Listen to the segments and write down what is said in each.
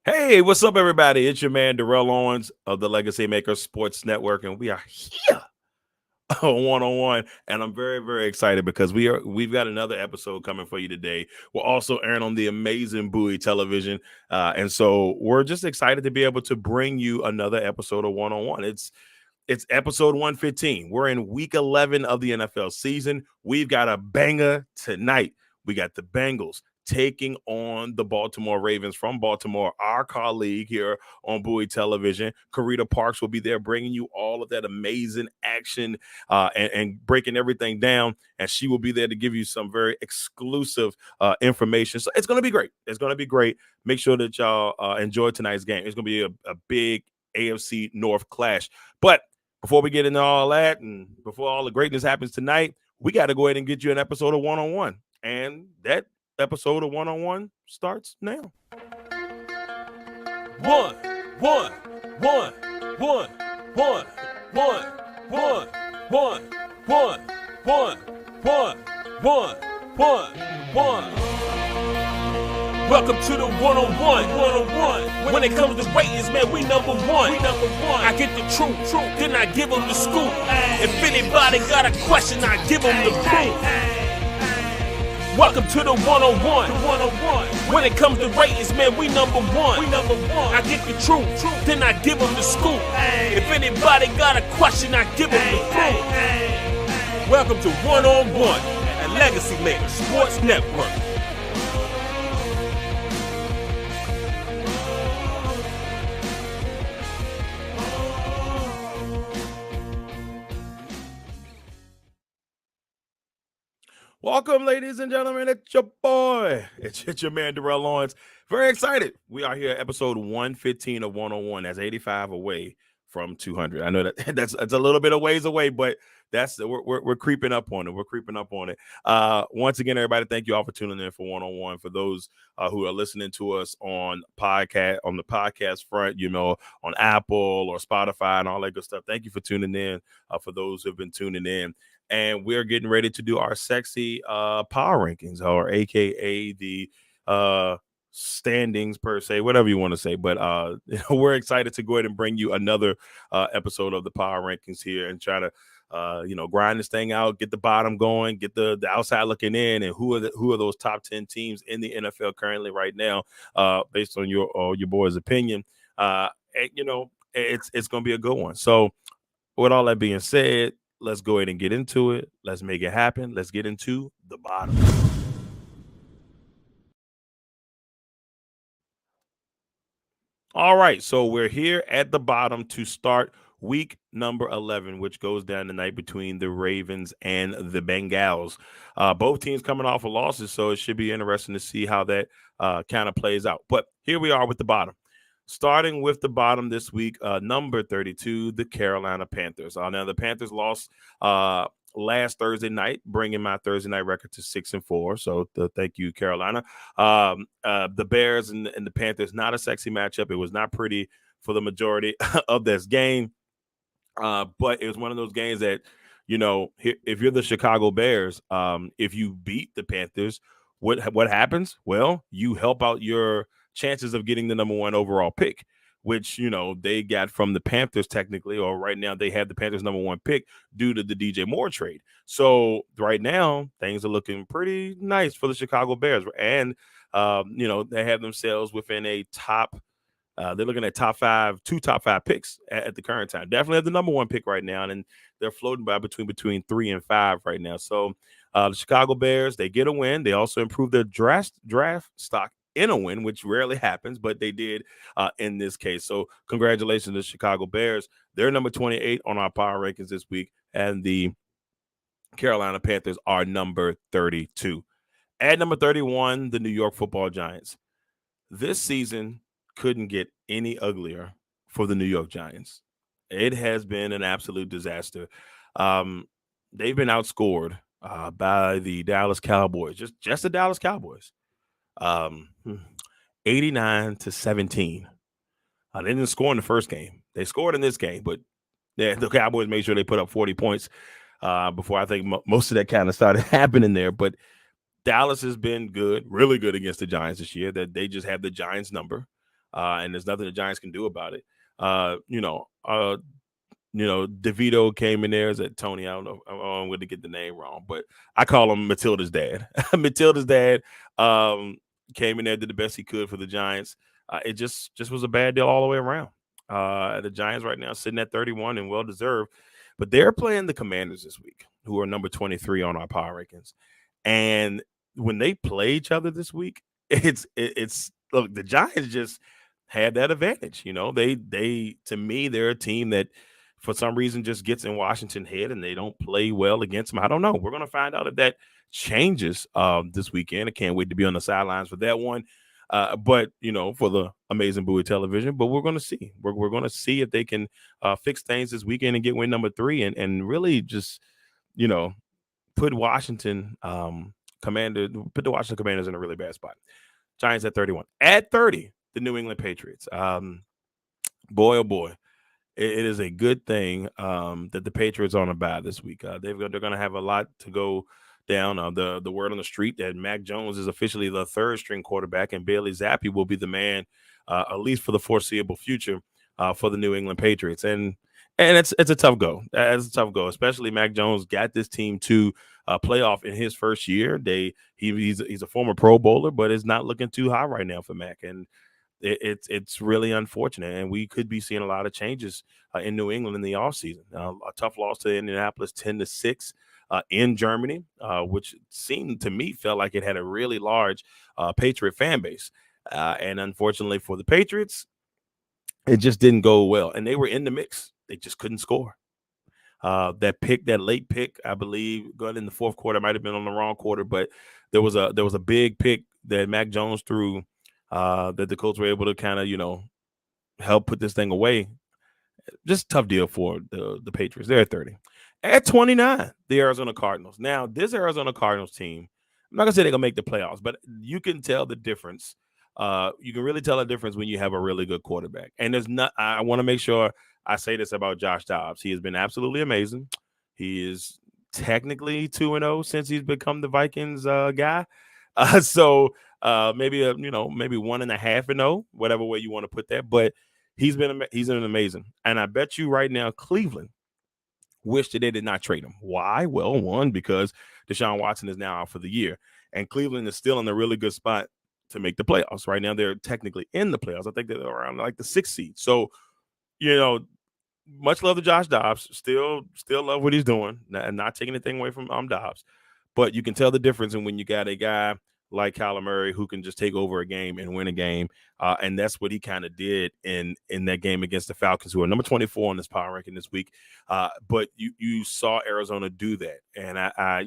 Hey, what's up, everybody? It's your man, Darrell Owens of the Legacy Maker Sports Network, and we are here on one-on-one. And I'm very, very excited because we've got another episode coming for you today. We're also airing on the amazing Bowie Television, and so we're just excited to be able to bring you another episode of one-on-one. It's episode 115. We're in week 11 of the NFL season. We've got a banger tonight. We got the Bengals taking on the Baltimore Ravens from Baltimore, our colleague here on Bowie Television. Karita Parks will be there bringing you all of that amazing action and breaking everything down. And she will be there to give you some very exclusive information. So it's going to be great. It's going to be great. Make sure that y'all enjoy tonight's game. It's going to be a big AFC North clash. But before we get into all that and before all the greatness happens tonight, we got to go ahead and get you an episode of one-on-one. And that episode of one-on-one starts now. One, one, one, one, one, one, one, one, one, one, one, one, one. Welcome to the one-on-one. When it comes to ratings, man, we number one. I get the truth, then I give them the scoop. If anybody got a question, I give them the proof. Welcome to the one-on-one. When it comes to ratings, man, we number one. I get the truth, then I give them the scoop. If anybody got a question, I give them the proof. Welcome to one-on-one at Legacy Maker Sports Network. Welcome, ladies and gentlemen. It's your boy. It's your man, Darrell Owens. Very excited. We are here at episode 115 of one-on-one. That's 85 away from 200. I know that that's a little bit of ways away, but we're creeping up on it. We're creeping up on it. Once again, everybody, thank you all for tuning in for one-on-one. For those who are listening to us on the podcast front, on Apple or Spotify and all that good stuff. Thank you for tuning in. For those who have been tuning in. And we're getting ready to do our sexy power rankings, or AKA the standings per se, whatever you want to say. But we're excited to go ahead and bring you another episode of the power rankings here and try to grind this thing out, get the bottom going, get the outside looking in, and who are those top 10 teams in the NFL currently right now, based on your boy's opinion. It's going to be a good one. So with all that being said, let's go ahead and get into it. Let's make it happen. Let's get into the bottom. All right, so we're here at the bottom to start week number 11, which goes down tonight between the Ravens and the Bengals. Both teams coming off of losses, so it should be interesting to see how that kind of plays out. But here we are with the bottom. Starting with the bottom this week, number 32, the Carolina Panthers. Now, the Panthers lost last Thursday night, bringing my Thursday night record to 6-4. So thank you, Carolina. The Bears and the Panthers, not a sexy matchup. It was not pretty for the majority of this game. But it was one of those games that, if you're the Chicago Bears, if you beat the Panthers, what happens? Well, you help out your chances of getting the number one overall pick, which, they got from the Panthers technically, or right now they have the Panthers number one pick due to the DJ Moore trade. So right now things are looking pretty nice for the Chicago Bears. And, they have themselves within a top, they're looking at two top five picks at the current time. Definitely have the number one pick right now, and they're floating by between 3 and 5 right now. So the Chicago Bears, they get a win. They also improve their draft stock in a win, which rarely happens, but they did in this case. So congratulations to the Chicago Bears. They're number 28 on our power rankings this week, and the Carolina Panthers are number 32. At number 31, the New York Football Giants. This season couldn't get any uglier for the New York Giants. It has been an absolute disaster. They've been outscored by the Dallas Cowboys, just the Dallas Cowboys. 89-17. They didn't score in the first game. They scored in this game, but the Cowboys made sure they put up 40 points before I think most of that kind of started happening there. But Dallas has been good, really good against the Giants this year. That they just have the Giants number. and there's nothing the Giants can do about it. Uh, you know, uh, DeVito came in there. Is that Tony? I don't know. I'm going to get the name wrong, but I call him Matilda's dad. Matilda's dad came in there, did the best he could for the Giants. It just was a bad deal all the way around. The Giants right now sitting at 31 and well deserved, but they're playing the Commanders this week, who are number 23 on our power rankings. And when they play each other this week, it's look, the Giants just had that advantage. They to me, they're a team that for some reason just gets in Washington's head and they don't play well against them. I don't know. We're going to find out if that changes this weekend. I can't wait to be on the sidelines for that one. But for the amazing Bowie television, but we're going to see. We're going to see if they can fix things this weekend and get win number 3 and really just put Washington put the Washington Commanders in a really bad spot. Giants at 31. At 30, the New England Patriots. Boy, oh boy. It is a good thing that the Patriots are on a bye this week. They're going to have a lot to go down. The word on the street that Mac Jones is officially the third string quarterback, and Bailey Zappi will be the man, at least for the foreseeable future, for the New England Patriots. And it's a tough go. It's a tough go, especially Mac Jones got this team to playoff in his first year. He's a former Pro Bowler, but it's not looking too high right now for Mac. And it's really unfortunate, and we could be seeing a lot of changes in New England in the offseason. A tough loss to Indianapolis, 10-6 in Germany, which seemed to me felt like it had a really large Patriot fan base. And unfortunately for the Patriots, it just didn't go well, and they were in the mix. They just couldn't score. That late pick, I believe, going in the fourth quarter, might have been on the wrong quarter, but there was a big pick that Mac Jones threw. That the Colts were able to kind of, help put this thing away. Just tough deal for the Patriots. They're at 30. At 29, the Arizona Cardinals. Now, this Arizona Cardinals team, I'm not going to say they're going to make the playoffs, but you can tell the difference. You can really tell the difference when you have a really good quarterback. And I want to make sure I say this about Josh Dobbs. He has been absolutely amazing. He is technically 2-0 since he's become the Vikings guy. So maybe 1.5-0, whatever way you want to put that. But he's been amazing, and I bet you right now Cleveland wish that they did not trade him. Why? Well, one, because Deshaun Watson is now out for the year, and Cleveland is still in a really good spot to make the playoffs. Right now, they're technically in the playoffs. I think they're around like the 6th seed. So, much love to Josh Dobbs. Still love what he's doing, and not taking anything away from Dobbs. But you can tell the difference in when you got a guy like Kyler Murray who can just take over a game and win a game. And that's what he kind of did in that game against the Falcons, who are number 24 on this power ranking this week. But you saw Arizona do that. And I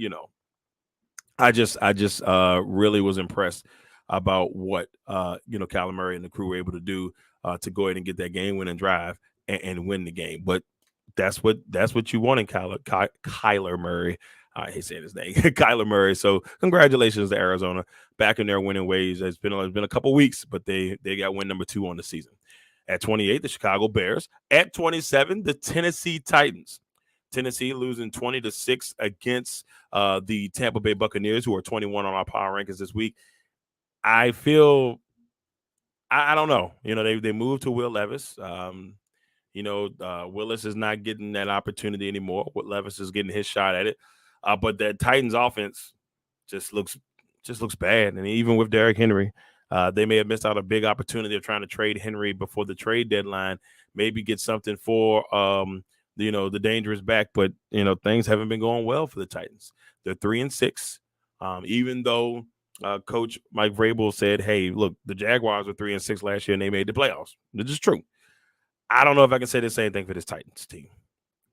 just really was impressed about what, Kyler Murray and the crew were able to do to go ahead and get that game winning drive and win the game. But that's what you want in Kyler Murray. I hate saying his name, Kyler Murray. So congratulations to Arizona, back in their winning ways. It's been a couple weeks, but they got win number 2 on the season. At 28, the Chicago Bears. At 27, the Tennessee Titans. Tennessee losing 20-6 against the Tampa Bay Buccaneers, who are 21 on our power rankings this week. I feel, I don't know. They moved to Will Levis. Willis is not getting that opportunity anymore. Levis is getting his shot at it. But that Titans offense just looks bad. And even with Derrick Henry, they may have missed out a big opportunity of trying to trade Henry before the trade deadline, maybe get something for, the dangerous back. But, things haven't been going well for the Titans. They're 3-6, even though Coach Mike Vrabel said, hey, look, the Jaguars were 3-6 last year and they made the playoffs. This is true. I don't know if I can say the same thing for this Titans team.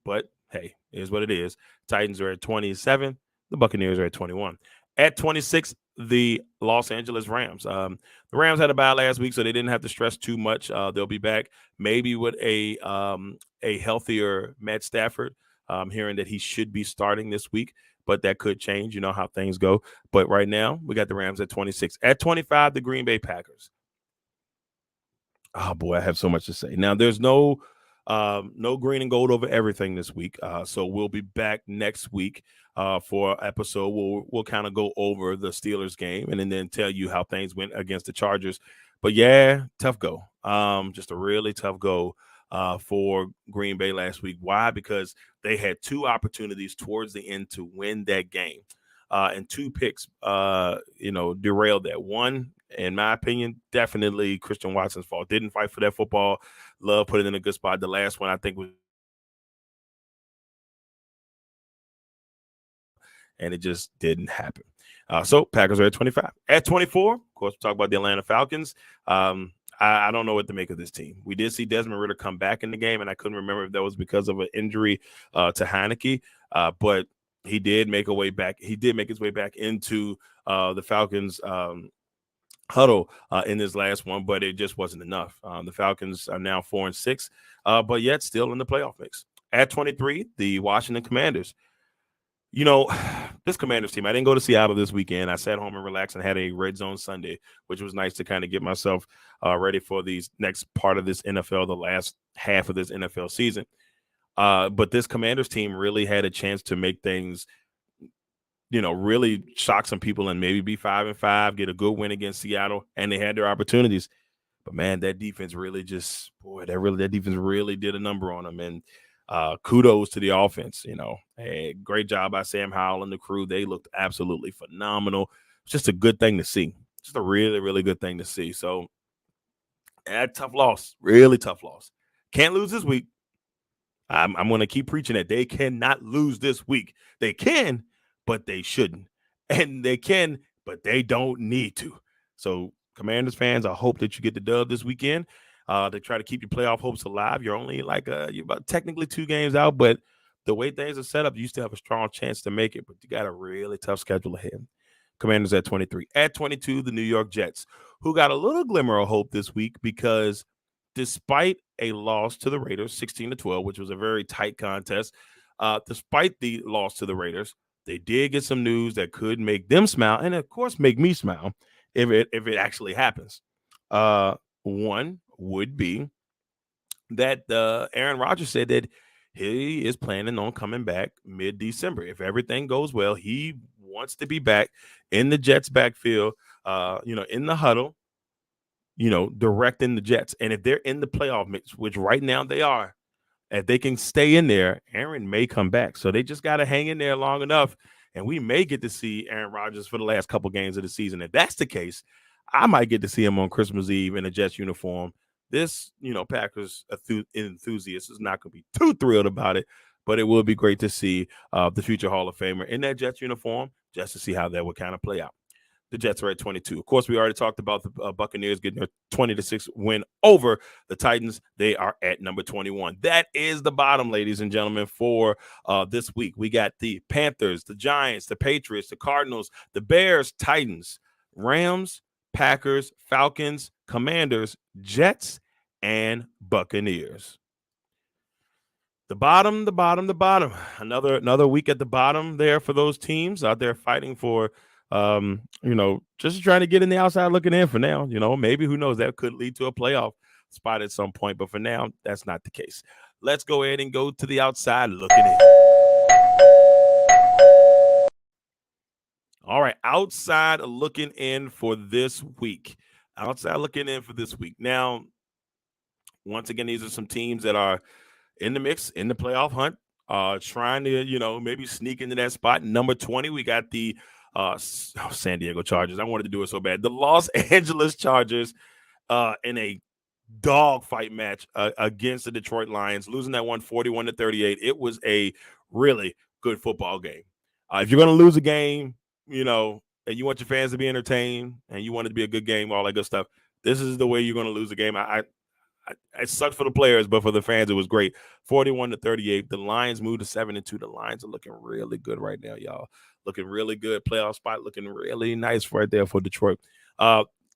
But, hey, it is what it is. Titans are at 27. The Buccaneers are at 21. At 26, the Los Angeles Rams. The Rams had a bye last week, so they didn't have to stress too much. They'll be back maybe with a healthier Matt Stafford. I'm hearing that he should be starting this week, but that could change. You know how things go. But right now, we got the Rams at 26. At 25, the Green Bay Packers. Oh, boy, I have so much to say. Now, there's no green and gold over everything this week. So we'll be back next week for an episode. We'll kind of go over the Steelers game and then tell you how things went against the Chargers. But, yeah, tough go. Just a really tough go for Green Bay last week. Why? Because they had two opportunities towards the end to win that game. And two picks, derailed that. One, in my opinion, definitely Christian Watson's fault. Didn't fight for that football. Love put it in a good spot. The last one, I think, was and it just didn't happen. So Packers are at 25. At 24, of course, we talk about the Atlanta Falcons. I don't know what to make of this team. We did see Desmond Ritter come back in the game, and I couldn't remember if that was because of an injury to Heineke, but he did make a way back. He did make his way back into the Falcons huddle in this last one, but it just wasn't enough. The Falcons are now 4-6, but yet still in the playoff mix. At 23, the Washington Commanders. You know, this Commanders team, I didn't go to Seattle this weekend. I sat home and relaxed and had a Red Zone Sunday, which was nice to kind of get myself ready for these next part of this NFL, the last half of this NFL season. But this Commanders team really had a chance to make things, really shock some people and maybe be 5-5, get a good win against Seattle, and they had their opportunities. But man, that defense really that defense really did a number on them. And kudos to the offense. Hey, great job by Sam Howell and the crew. They looked absolutely phenomenal. It's just a good thing to see. Just a really, really good thing to see. So, tough loss, really tough loss. Can't lose this week. I'm going to keep preaching that they cannot lose this week. They can, but they shouldn't. And they can, but they don't need to. So, Commanders fans, I hope that you get the dub this weekend. To try to keep your playoff hopes alive. You're only you're about technically 2 games out, but the way things are set up, you still have a strong chance to make it, but you got a really tough schedule ahead. Commanders at 23. At 22, the New York Jets, who got a little glimmer of hope this week because despite a loss to the Raiders, 16-12, which was a very tight contest, despite the loss to the Raiders, they did get some news that could make them smile and, of course, make me smile if it actually happens. One would be that Aaron Rodgers said that he is planning on coming back mid-December. If everything goes well, he wants to be back in the Jets backfield, in the huddle, directing the Jets. And if they're in the playoff mix, which right now they are, if they can stay in there, Aaron may come back. So they just got to hang in there long enough, and we may get to see Aaron Rodgers for the last couple games of the season. If that's the case, I might get to see him on Christmas Eve in a Jets uniform. This, Packers enthusiast is not going to be too thrilled about it, but it will be great to see the future Hall of Famer in that Jets uniform just to see how that would kind of play out. The Jets are at 22. Of course, we already talked about the Buccaneers getting a 20-6 win over the Titans. They are at number 21. That is the bottom, ladies and gentlemen, for this week. We got the Panthers, the Giants, the Patriots, the Cardinals, the Bears, Titans, Rams, Packers, Falcons, Commanders, Jets, and Buccaneers. The bottom. Another week at the bottom there for those teams out there fighting for, just trying to get in the outside looking in for now. Maybe, who knows, that could lead to a playoff spot at some point. But for now, that's not the case. Let's go ahead and go to the outside looking in. All right, outside looking in for this week. Now, once again, these are some teams that are in the mix, in the playoff hunt, trying to, maybe sneak into that spot. Number 20, we got the San Diego Chargers. I wanted to do it so bad. The Los Angeles Chargers in a dogfight match against the Detroit Lions, losing that one 41-38. It was a really good football game. If you're going to lose a game, and you want your fans to be entertained and you want it to be a good game, all that good stuff, this is the way you're going to lose a game. It sucked for the players, but for the fans, it was great. 41-38. The Lions moved to 7-2. The Lions are looking really good right now, y'all. Looking really good. Playoff spot looking really nice right there for Detroit.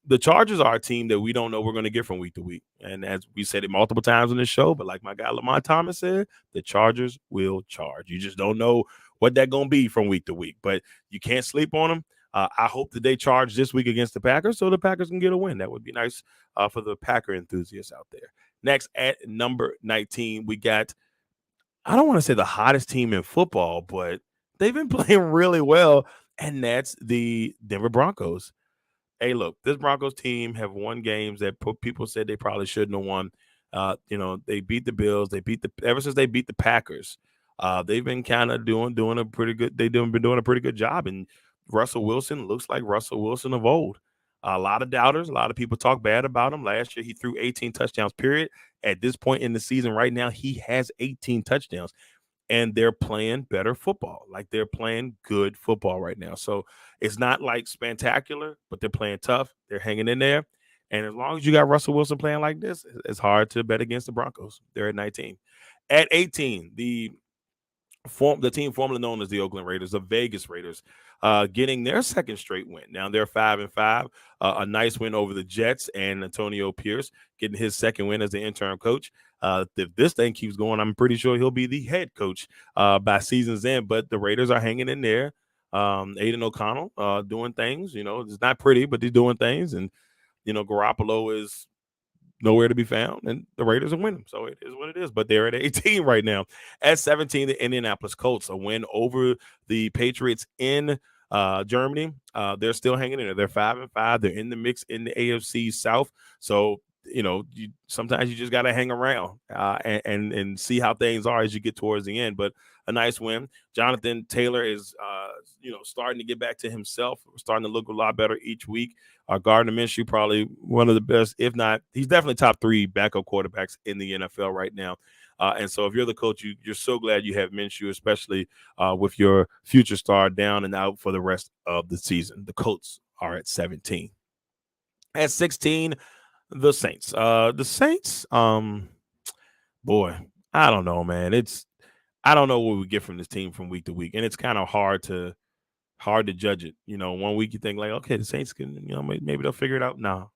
The Chargers are a team that we don't know we're going to get from week to week. And as we said it multiple times on this show, but like my guy Lamont Thomas said, the Chargers will charge. You just don't know what that's going to be from week to week. But you can't sleep on them. I hope that they charge this week against the Packers so the Packers can get a win. That would be nice for the Packer enthusiasts out there. Next, at number 19, we got, I don't want to say the hottest team in football, but they've been playing really well, and that's the Denver Broncos. Hey, look, this Broncos team have won games that people said they probably shouldn't have won. They beat the Bills. They beat the ever since they beat the Packers. They've been kind of doing a pretty good. Been doing a pretty good job. And Russell Wilson looks like Russell Wilson of old. A lot of doubters. A lot of people talk bad about him. Last year he threw 18 touchdowns. Period. At this point in the season, right now he has 18 touchdowns and they're playing better football. Like they're playing good football right now. So it's not like spectacular, but they're playing tough. They're hanging in there. And as long as you got Russell Wilson playing like this, it's hard to bet against the Broncos. They're at 19. At 18, the team formerly known as the Oakland Raiders, the Vegas Raiders, getting their second straight win. Now they're 5-5, a nice win over the Jets and Antonio Pierce getting his second win as the interim coach. If this thing keeps going, I'm pretty sure he'll be the head coach by season's end. But the Raiders are hanging in there. Aiden O'Connell doing things. It's not pretty, but they're doing things. And Garoppolo is nowhere to be found, and the Raiders are winning. So it is what it is. But they're at 18 right now. At 17, the Indianapolis Colts, a win over the Patriots in Germany. They're still hanging in there. They're 5-5. They're in the mix in the AFC South. So sometimes you just got to hang around and see how things are as you get towards the end. But a nice win. Jonathan Taylor is starting to get back to himself, starting to look a lot better each week. Gardner Minshew, probably one of the best, if not, he's definitely top 3 backup quarterbacks in the NFL right now. And so if you're the coach, you're so glad you have Minshew, especially with your future star down and out for the rest of the season. The Colts are at 17. At 16, the Saints. The Saints, boy, I don't know, man. I don't know what we get from this team from week to week, and it's kind of hard to judge it. 1 week you think like, okay, the Saints can, maybe they'll figure it out. No,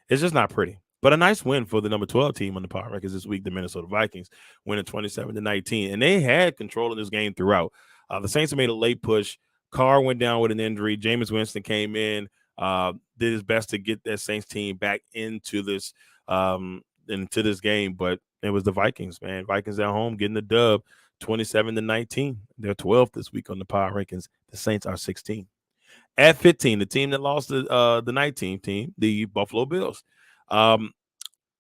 it's just not pretty. But a nice win for the number 12 team on the power records this week, the Minnesota Vikings, winning 27-19, and they had control of this game throughout. The Saints have made a late push. Carr went down with an injury. Jameis Winston came in, did his best to get that Saints team back into this game, but it was the Vikings, man. Vikings at home getting the dub, 27-19. They're 12th this week on the power rankings. The Saints are 16. At 15, the team that lost the 19 team, the Buffalo Bills.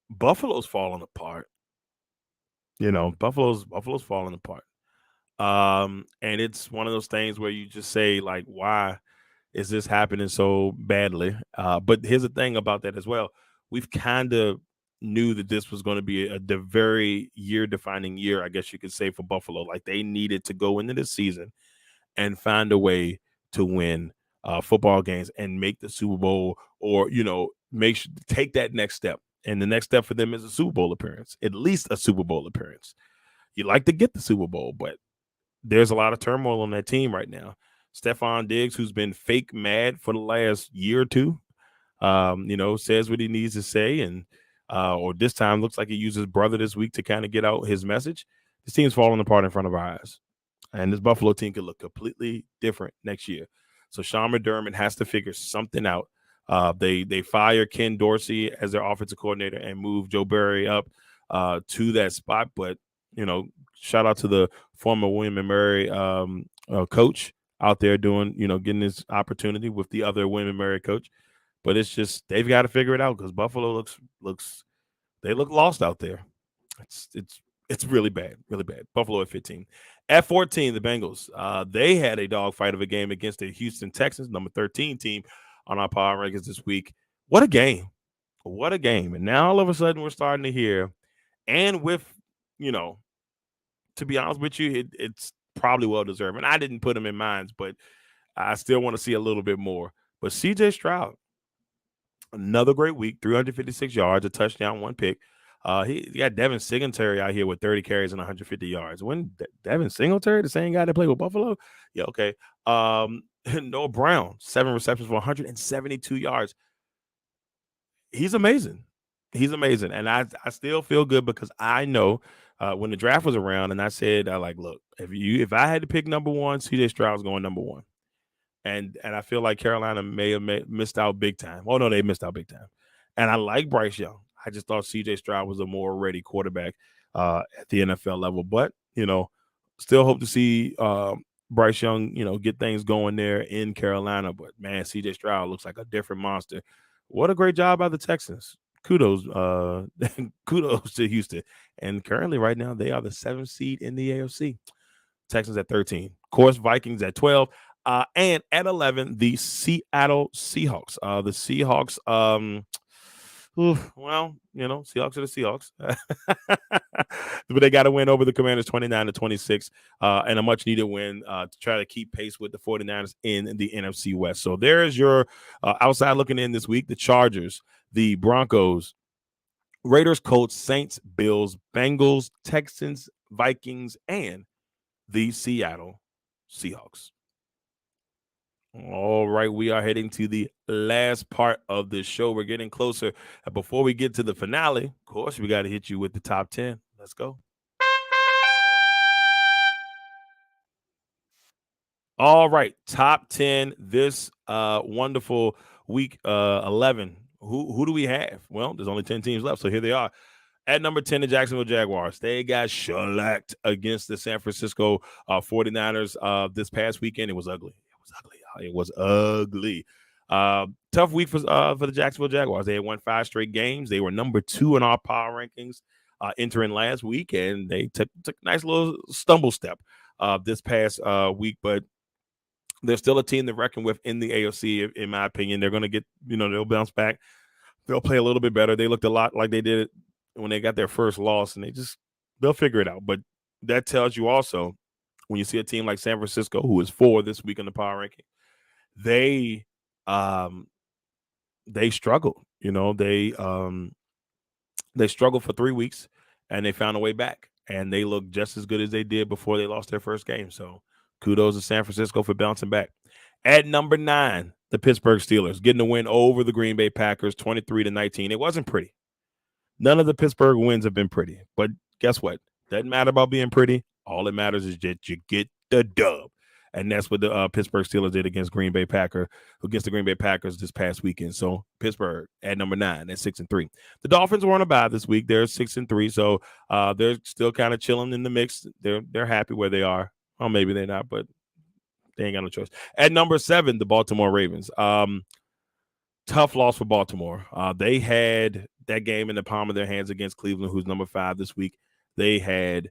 Buffalo's falling apart. Buffalo's falling apart. And it's one of those things where you just say, like, why is this happening so badly? But here's the thing about that as well. We've kind of knew that this was going to be a very year-defining year, I guess you could say, for Buffalo. Like, they needed to go into this season and find a way to win football games and make the Super Bowl, or take that next step. And the next step for them is a Super Bowl appearance, at least a Super Bowl appearance. You like to get the Super Bowl, but there's a lot of turmoil on that team right now. Stephon Diggs, who's been fake mad for the last year or two, says what he needs to say, and or this time looks like he used his brother this week to kind of get out his message. This team's falling apart in front of our eyes, and this Buffalo team could look completely different next year. So Sean McDermott has to figure something out. They fire Ken Dorsey as their offensive coordinator and move Joe Barry up to that spot. But, shout out to the former William and Mary coach out there doing, getting this opportunity with the other William and Mary coach. But it's just, they've got to figure it out because Buffalo they look lost out there. It's really bad, really bad. Buffalo at 15. At 14, the Bengals. They had a dogfight of a game against the Houston Texans, number 13 team on our power rankings this week. What a game. What a game. And now all of a sudden we're starting to hear, and with, to be honest with you, it's probably well-deserved. And I didn't put him in minds, but I still want to see a little bit more. But C.J. Stroud, another great week, 356 yards, a touchdown, 1 pick. He got Devin Singletary out here with 30 carries and 150 yards. When Devin Singletary, the same guy that played with Buffalo? Yeah, okay. Noah Brown, 7 receptions for 172 yards. He's amazing. He's amazing. And I still feel good because I know when the draft was around and I said, look, if I had to pick number 1, C.J. Stroud's going number 1. And I feel like Carolina may have missed out big time. Oh, no, they missed out big time. And I like Bryce Young. I just thought C.J. Stroud was a more ready quarterback at the NFL level. But, still hope to see Bryce Young, get things going there in Carolina. But man, CJ Stroud looks like a different monster. What a great job by the Texans. Kudos, kudos to Houston. And currently, right now, they are the 7th seed in the AFC. Texans at 13. Of course, Vikings at 12. And at 11, the Seattle Seahawks. The Seahawks, Seahawks are the Seahawks. But they got to win over the Commanders 29-26, and a much needed win to try to keep pace with the 49ers in the NFC West. So there's your outside looking in this week. The Chargers, the Broncos, Raiders, Colts, Saints, Bills, Bengals, Texans, Vikings, and the Seattle Seahawks. All right, we are heading to the last part of this show. We're getting closer. Before we get to the finale, of course, we got to hit you with the top 10. Let's go. All right, top 10 this wonderful week 11. Who do we have? Well, there's only 10 teams left, so here they are. At number 10, the Jacksonville Jaguars. They got shellacked against the San Francisco 49ers this past weekend. It was ugly. It was ugly. Tough week for the Jacksonville Jaguars. They had won 5 straight games. They were number 2 in our power rankings entering last week, and they took a nice little stumble step this past week. But they're still a team to reckon with in the AFC, in my opinion. They're going to get, they'll bounce back. They'll play a little bit better. They looked a lot like they did when they got their first loss, and they'll figure it out. But that tells you also, when you see a team like San Francisco, who is 4 this week in the power ranking, they struggled. They struggled for 3 weeks, and they found a way back, and they look just as good as they did before they lost their first game. So kudos to San Francisco for bouncing back. At number 9, the Pittsburgh Steelers getting a win over the Green Bay Packers, 23-19. It wasn't pretty. None of the Pittsburgh wins have been pretty, but guess what? Doesn't matter about being pretty. All that matters is that you get the dub. And that's what the Pittsburgh Steelers did against the Green Bay Packers this past weekend. So Pittsburgh at number 9 at 6-3. The Dolphins were on a bye this week. They're 6-3, so they're still kind of chilling in the mix. They're happy where they are. Well, maybe they're not, but they ain't got no choice. At number 7, the Baltimore Ravens. Tough loss for Baltimore. They had that game in the palm of their hands against Cleveland, who's number 5 this week. They had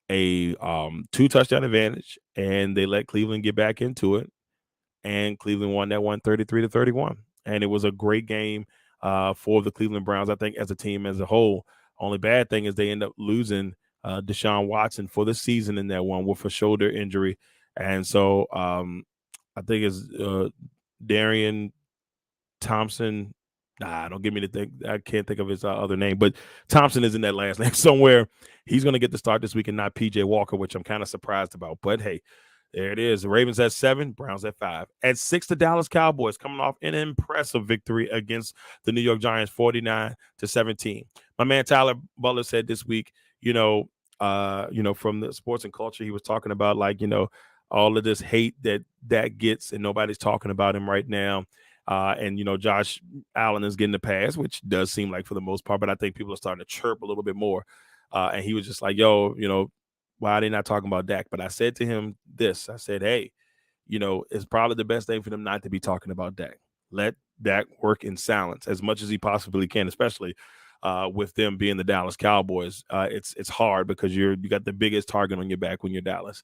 a 2-touchdown advantage, and they let Cleveland get back into it, and Cleveland won that one 33-31. And it was a great game for the Cleveland Browns, I think, as a team as a whole. Only bad thing is they end up losing Deshaun Watson for the season in that one with a shoulder injury. And so I think it's Darian Thompson. Don't give me the thing. I can't think of his other name, but Thompson is in that last name somewhere. He's going to get the start this week and not PJ Walker, which I'm kind of surprised about. But hey, there it is. The Ravens at 7, Browns at 5. At 6, the Dallas Cowboys coming off an impressive victory against the New York Giants, 49-17. My man Tyler Butler said this week, from the sports and culture, he was talking about all of this hate that gets, and nobody's talking about him right now. And Josh Allen is getting the pass, which does seem like for the most part, but I think people are starting to chirp a little bit more. And he was just like, why are they not talking about Dak? But I said to him this, I said, hey, it's probably the best thing for them not to be talking about Dak. Let Dak work in silence as much as he possibly can, especially with them being the Dallas Cowboys. It's hard because you got the biggest target on your back when you're Dallas.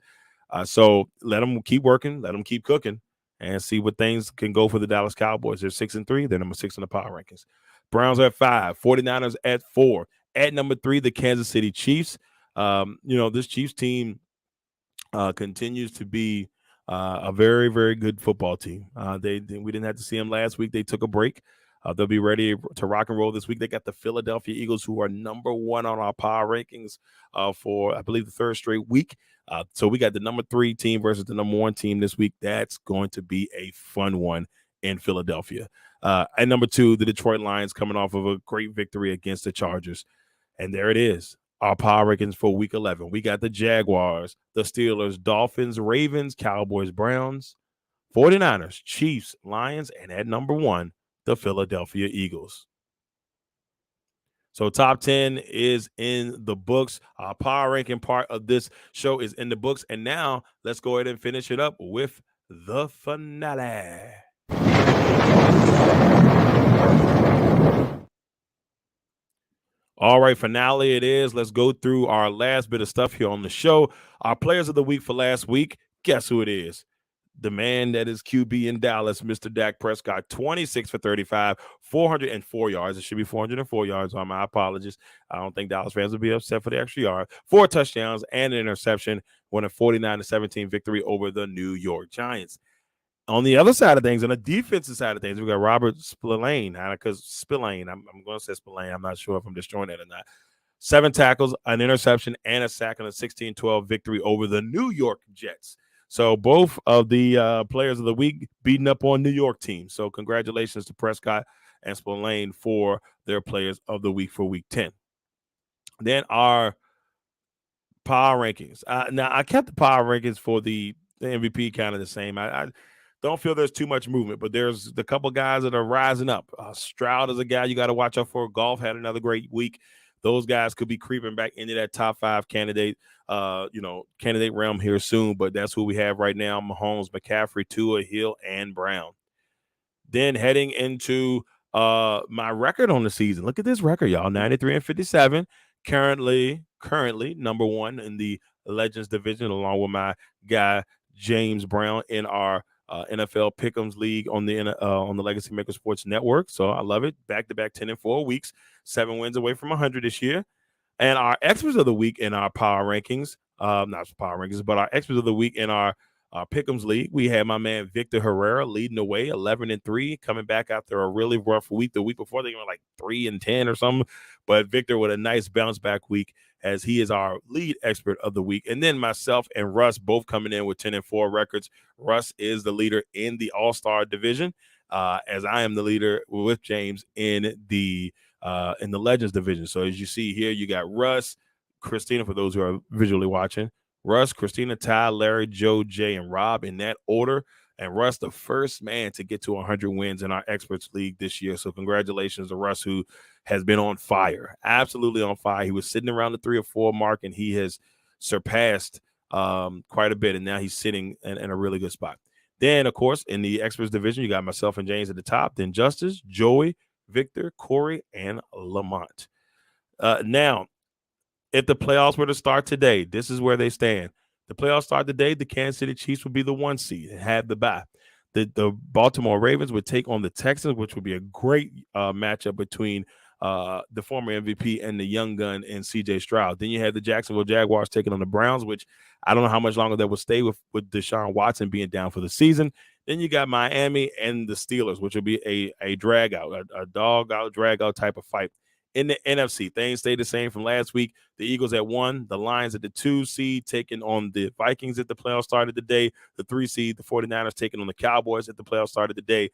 So let them keep working, let them keep cooking, and see what things can go for the Dallas Cowboys. They're 6-3. They're number 6 in the power rankings. Browns are at 5. 49ers at 4. At number 3, the Kansas City Chiefs. This Chiefs team continues to be a very, very good football team. We didn't have to see them last week. They took a break. They'll be ready to rock and roll this week. They got the Philadelphia Eagles, who are number 1 on our power rankings for, I believe, the 3rd straight week. So we got the number 3 team versus the number 1 team this week. That's going to be a fun one in Philadelphia. At number 2, the Detroit Lions coming off of a great victory against the Chargers. And there it is, our power rankings for week 11. We got the Jaguars, the Steelers, Dolphins, Ravens, Cowboys, Browns, 49ers, Chiefs, Lions, and at number 1, the Philadelphia Eagles. So top 10 is in the books. Our power ranking part of this show is in the books. And now let's go ahead and finish it up with the finale. All right, finale it is. Let's go through our last bit of stuff here on the show. Our players of the week for last week. Guess who it is? The man that is QB in Dallas, Mr. Dak Prescott, 26 for 35, 404 yards. It should be 404 yards. My apologies. I don't think Dallas fans will be upset for the extra yard. 4 touchdowns and an interception, won a 49-17 victory over the New York Giants. On the other side of things, on the defensive side of things, we got Robert Spillane. Because Spillane, I'm going to say Spillane. I'm not sure if I'm destroying that or not. 7 tackles, an interception, and a sack on a 16-12 victory over the New York Jets. So both of the players of the week beating up on New York teams. So congratulations to Prescott and Spillane for their players of the week for week 10. Then our power rankings. Now, I kept the power rankings for the MVP kind of the same. I don't feel there's too much movement, but there's a couple guys that are rising up. Stroud is a guy you got to watch out for. Golf had another great week. Those guys could be creeping back into that top 5 candidate, candidate realm here soon. But that's who we have right now: Mahomes, McCaffrey, Tua, Hill, and Brown. Then heading into my record on the season. Look at this record, y'all: 93-57. Currently number 1 in the Legends division, along with my guy James Brown in our NFL Pick'ems League on the Legacy Maker Sports Network. So I love it. Back-to-back 10-4 weeks, 7 wins away from 100 this year. And our experts of the week in our power rankings, not power rankings, but our experts of the week in our Pick'ems League, we had my man Victor Herrera leading the way, 11-3, coming back after a really rough week. The week before, they were like 3-10 or something. But Victor with a nice bounce back week, as he is our lead expert of the week. And then myself and Russ both coming in with 10-4 records. Russ is the leader in the All-Star division, as I am the leader with James in the Legends division. So as you see here, you got Russ, Christina, for those who are visually watching, Russ, Christina, Ty, Larry, Joe, Jay, and Rob in that order. And Russ, the first man to get to 100 wins in our Experts League this year. So congratulations to Russ, who has been on fire, absolutely on fire. He was sitting around the 3 or 4 mark, and he has surpassed quite a bit. And now he's sitting in a really good spot. Then, of course, in the Experts division, you got myself and James at the top. Then Justice, Joey, Victor, Corey, and Lamont. Now, if the playoffs were to start today, this is where they stand. The playoffs start today, the Kansas City Chiefs would be the 1 seed and have the bye. The Baltimore Ravens would take on the Texans, which would be a great matchup between the former MVP and the young gun and C.J. Stroud. Then you have the Jacksonville Jaguars taking on the Browns, which I don't know how much longer that will stay with Deshaun Watson being down for the season. Then you got Miami and the Steelers, which will be a drag out, a dog out, drag out type of fight. In the NFC, things stay the same from last week. The Eagles at 1, the Lions at the 2 seed, taking on the Vikings at the playoffs started today. The 3 seed, the 49ers, taking on the Cowboys at the playoffs started today.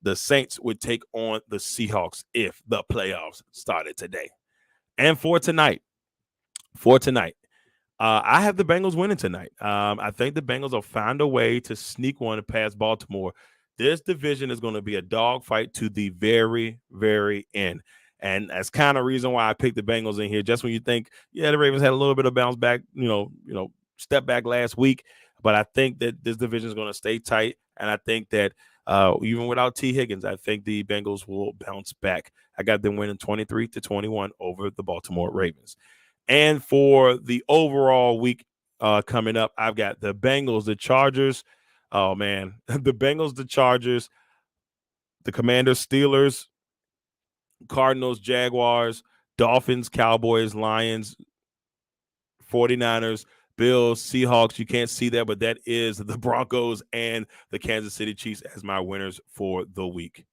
The Saints would take on the Seahawks if the playoffs started today. And for tonight, I have the Bengals winning tonight. I think the Bengals will find a way to sneak one past Baltimore. This division is going to be a dogfight to the very, very end. And that's kind of reason why I picked the Bengals in here. Just when you think, the Ravens had a little bit of bounce back, step back last week. But I think that this division is going to stay tight. And I think that even without T. Higgins, I think the Bengals will bounce back. I got them winning 23-21 over the Baltimore Ravens. And for the overall week coming up, I've got the Bengals, the Chargers. Oh, man. The Bengals, the Chargers, the Commanders, Steelers, Cardinals, Jaguars, Dolphins, Cowboys, Lions, 49ers, Bills, Seahawks. You can't see that, but that is the Broncos and the Kansas City Chiefs as my winners for the week.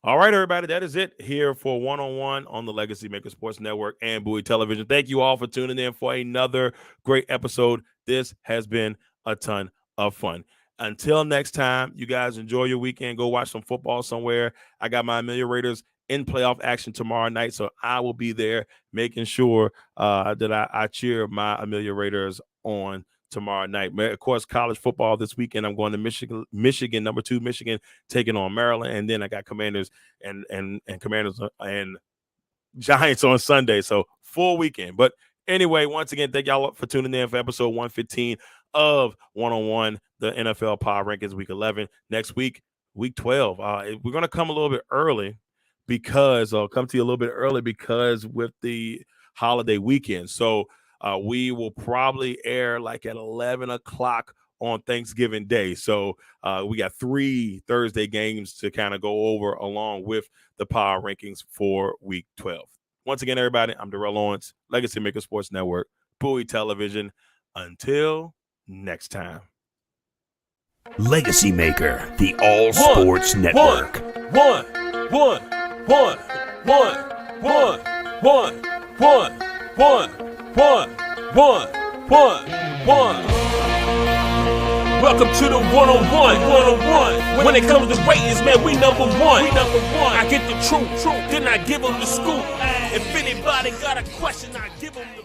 All right, everybody, that is it here for One-on-One on the Legacy Maker Sports Network and Bowie Television. Thank you all for tuning in for another great episode. This has been a ton of fun. Until next time, you guys enjoy your weekend. Go watch some football somewhere. I got my Amelia Raiders in playoff action tomorrow night, so I will be there making sure that I cheer my Amelia Raiders on tomorrow night. Of course, college football this weekend. I'm going to Michigan, number 2 Michigan, taking on Maryland, and then I got Commanders and Commanders and Giants on Sunday. So full weekend. But anyway, once again, thank y'all for tuning in for episode 115 of 101, the NFL Power Rankings Week 11. Next week, Week 12. We're going to come a little bit early because with the holiday weekend. So we will probably air like at 11 o'clock on Thanksgiving Day. So we got 3 Thursday games to kind of go over along with the power rankings for Week 12. Once again, everybody, I'm Darrell Owens, Legacy Maker Sports Network, Bowie Television. Until next time. Legacy Maker, the All Sports Network. Welcome to the 101. When it comes to ratings, man, we number one. I get the truth, then I give them the scoop. If anybody got a question, I give them the